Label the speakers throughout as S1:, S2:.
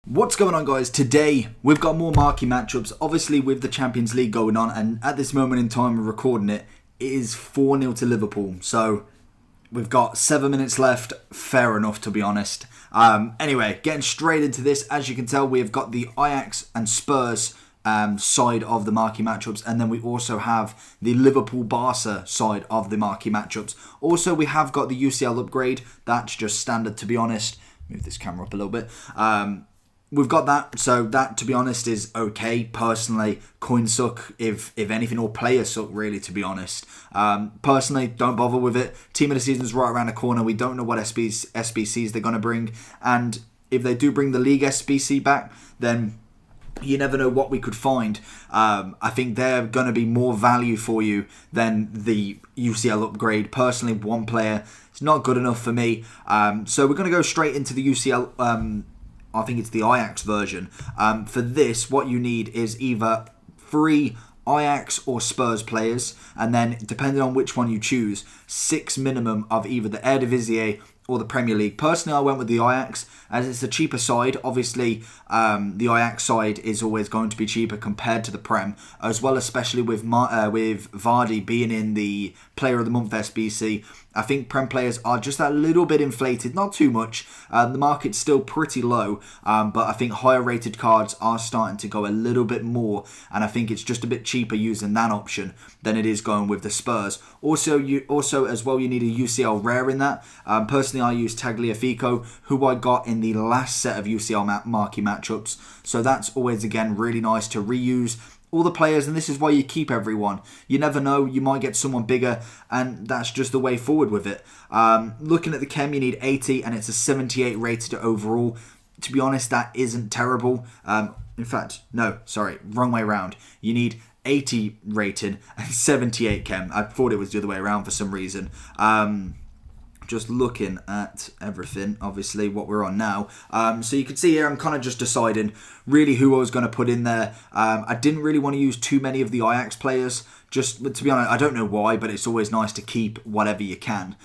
S1: What's going on, guys? Today we've got more marquee matchups, obviously with the Champions League going on, and at this moment in time we're recording it, it is 4-0 to Liverpool, so we've got 7 minutes left. Fair enough, to be honest. Anyway, getting straight into this, as you can tell, we've got the Ajax and Spurs side of the marquee matchups, and then we also have the Liverpool-Barca side of the marquee matchups. Also, we have got the UCL upgrade. That's just standard, to be honest. Move this camera up a little bit. We've got that, so that, to be honest, is okay. Personally, coin suck, if anything, or player suck, really, to be honest. Personally, don't bother with it. Team of the season's right around the corner. We don't know what SBCs they're going to bring, and if they do bring the league SBC back, then you never know what we could find. I think they're going to be more value for you than the UCL upgrade. Personally, one player is not good enough for me. So we're going to go straight into the UCL. I think it's the Ajax version. For this, what you need is either 3 Ajax or Spurs players, and then, depending on which one you choose, 6 minimum of either the Eredivisie or the Premier League. Personally, I went with the Ajax, as it's a cheaper side. Obviously, the Ajax side is always going to be cheaper compared to the Prem, as well, especially with Vardy being in the Player of the Month SBC. I think Prem players are just a little bit inflated, not too much. The market's still pretty low, but I think higher rated cards are starting to go a little bit more, and I think it's just a bit cheaper using that option than it is going with the Spurs. Also, as well, you need a UCL rare in that. Personally, I use Tagliafico, who I got in the last set of UCL marquee matchups, so that's always, again, really nice to reuse all the players, and this is why you keep everyone. You never know, you might get someone bigger, and that's just the way forward with it. Looking at the chem, you need 80, and it's a 78 rated overall. To be honest, that isn't terrible. In fact, no, sorry, wrong way around. You need 80 rated and 78 chem. I thought it was the other way around for some reason. Just looking at everything, obviously, what we're on now. So you can see here, I'm kind of just deciding really who I was going to put in there. I didn't really want to use too many of the Ajax players. Just, to be honest, I don't know why, but it's always nice to keep whatever you can.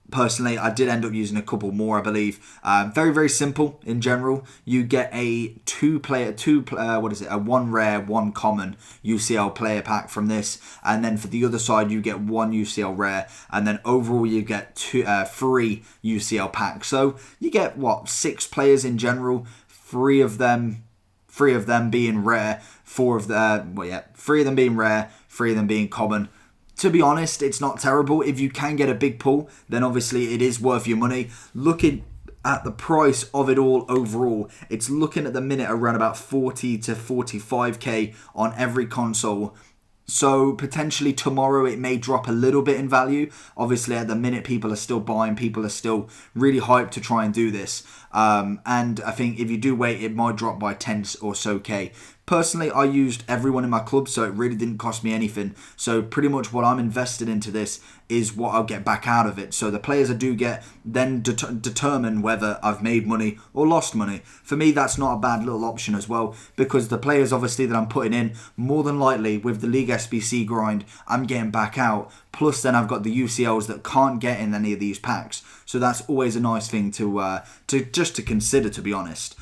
S1: Personally, I did end up using a couple more, I believe. Very, very simple in general. You get a a 1 rare, 1 common UCL player pack from this. And then for the other side, you get 1 UCL rare. And then overall, you get 3 UCL packs. So you get, 6 players in general. 3 of them being rare. 3 of them being rare, 3 of them being common. To be honest, it's not terrible. If you can get a big pull, then obviously it is worth your money. Looking at the price of it all overall, it's looking at the minute around about 40 to 45k on every console. So potentially tomorrow it may drop a little bit in value. Obviously at the minute people are still buying, people are still really hyped to try and do this. And I think if you do wait, it might drop by 10 or so k. Personally, I used everyone in my club, so it really didn't cost me anything. So pretty much what I'm invested into this is what I'll get back out of it. So the players I do get then determine whether I've made money or lost money. For me, that's not a bad little option as well, because the players obviously that I'm putting in, more than likely with the League SBC grind, I'm getting back out. Plus then I've got the UCLs that can't get in any of these packs. So that's always a nice thing to consider, to be honest.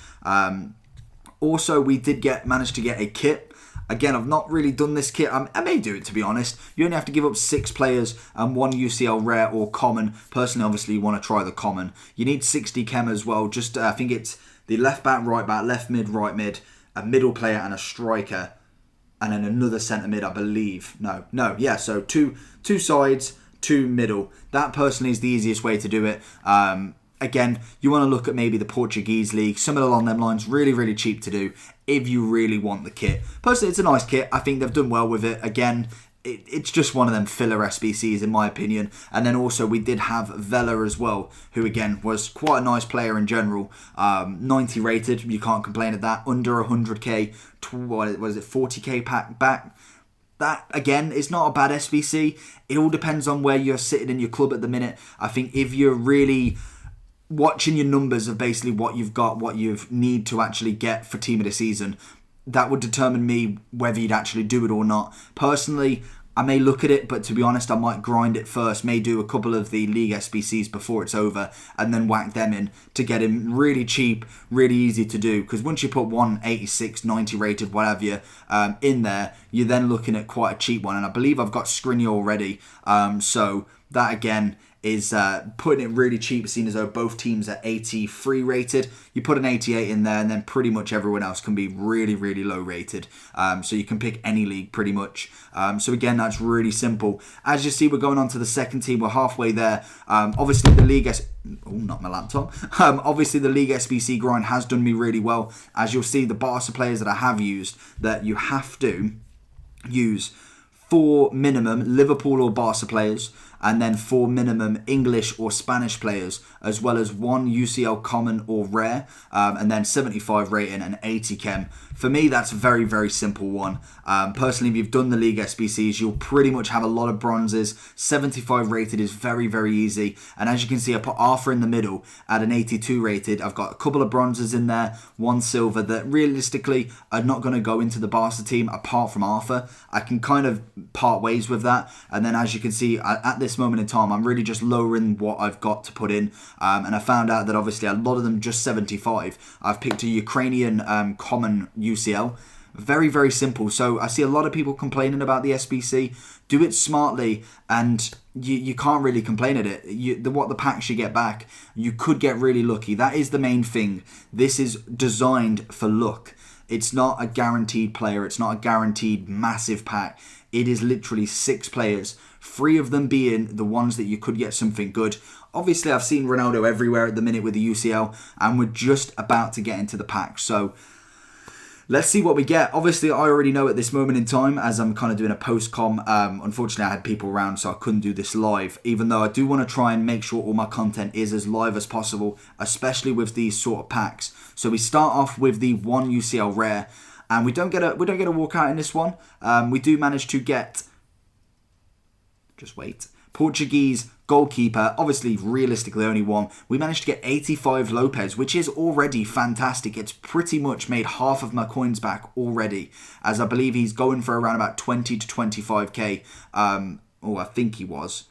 S1: Also, we did manage to get a kit. Again, I've not really done this kit. I may do it, to be honest. You only have to give up 6 players and 1 UCL rare or common. Personally, obviously, you want to try the common. You need 60 chem as well. Just, I think it's the left back, left mid, right mid, a middle player and a striker, and then another centre mid, I believe. Yeah, so two sides, 2 middle. That personally is the easiest way to do it. Again, you want to look at maybe the Portuguese league, something along them lines, really, really cheap to do if you really want the kit. Personally, it's a nice kit. I think they've done well with it. Again, it's just one of them filler SBCs in my opinion. And then also we did have Vela as well, who again was quite a nice player in general. 90 rated, you can't complain at that. Under 100k, what was it, 40k pack back. That, again, is not a bad SBC. It all depends on where you're sitting in your club at the minute. I think if you're really watching your numbers of basically what you've got, what you need to actually get for team of the season, that would determine me whether you'd actually do it or not. Personally, I may look at it, but to be honest, I might grind it first, may do a couple of the League SBCs before it's over, and then whack them in to get him really cheap, really easy to do. Because once you put 186, 90 rated, whatever, in there, you're then looking at quite a cheap one. And I believe I've got Skriniar already, so that again is putting it really cheap, seeing as though both teams are 83 rated. You put an 88 in there, and then pretty much everyone else can be really, really low rated. So you can pick any league pretty much. So again, that's really simple. As you see, we're going on to the second team. We're halfway there. Obviously, the League not my laptop. Obviously, the League SBC grind has done me really well. As you'll see, the Barca players that I have used, that you have to use 4 minimum Liverpool or Barca players, and then 4 minimum English or Spanish players, as well as 1 UCL common or rare, and then 75 rating and 80 chem. For me, that's a very, very simple one. Personally, if you've done the League SBCs, you'll pretty much have a lot of bronzes. 75 rated is very, very easy. And as you can see, I put Arthur in the middle at an 82 rated. I've got a couple of bronzes in there, 1 silver, that realistically are not going to go into the Barca team apart from Arthur. I can kind of part ways with that. And then as you can see, at this moment in time, I'm really just lowering what I've got to put in. And I found out that obviously a lot of them just 75. I've picked a Ukrainian common UCL. Very, very simple. So I see a lot of people complaining about the SBC. Do it smartly, and you can't really complain at it. What the packs you get back, you could get really lucky. That is the main thing. This is designed for luck. It's not a guaranteed player. It's not a guaranteed massive pack. It is literally 6 players, 3 of them being the ones that you could get something good. Obviously, I've seen Ronaldo everywhere at the minute with the UCL, and we're just about to get into the pack. So let's see what we get. Obviously, I already know at this moment in time, as I'm kind of doing a post-com. Unfortunately, I had people around, so I couldn't do this live, even though I do want to try and make sure all my content is as live as possible, especially with these sort of packs. So we start off with the 1 UCL rare, and we don't get a walkout in this one. We do manage to get, just wait, Portuguese goalkeeper, obviously realistically only 1. We managed to get 85 Lopez, which is already fantastic. It's pretty much made half of my coins back already, as I believe he's going for around about 20 to 25k. I think he was.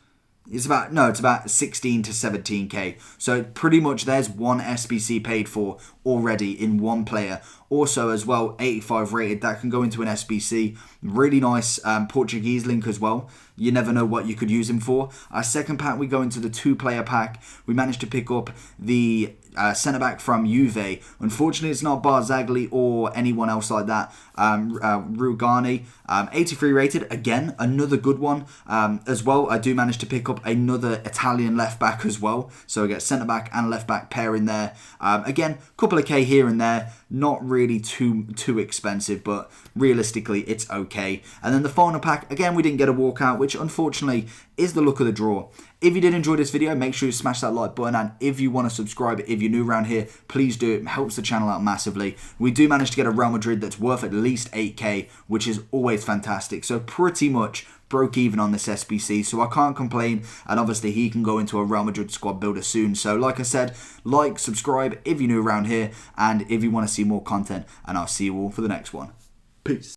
S1: It's about 16 to 17k. So pretty much there's 1 SBC paid for already in 1 player. Also as well, 85 rated, that can go into an SBC. Really nice Portuguese link as well. You never know what you could use him for. Our second pack, we go into the 2-player pack. We managed to pick up the centre-back from Juve. Unfortunately, it's not Barzagli or anyone else like that. Rugani, 83 rated. Again, another good one. As well, I do manage to pick up another Italian left-back as well. So I get centre-back and left-back pair in there. Again, couple of K here and there. Not really too expensive, but realistically, it's okay. And then the final pack, again, we didn't get a walkout, which unfortunately is the luck of the draw. If you did enjoy this video, make sure you smash that like button, and if you want to subscribe, if you're new around here, please do. It helps the channel out massively. We do manage to get a Real Madrid that's worth at least 8k, which is always fantastic. So pretty much broke even on this SBC, so I can't complain, and obviously he can go into a Real Madrid squad builder soon. So like I said, like, subscribe if you're new around here, and if you want to see more content, and I'll see you all for the next one. Peace.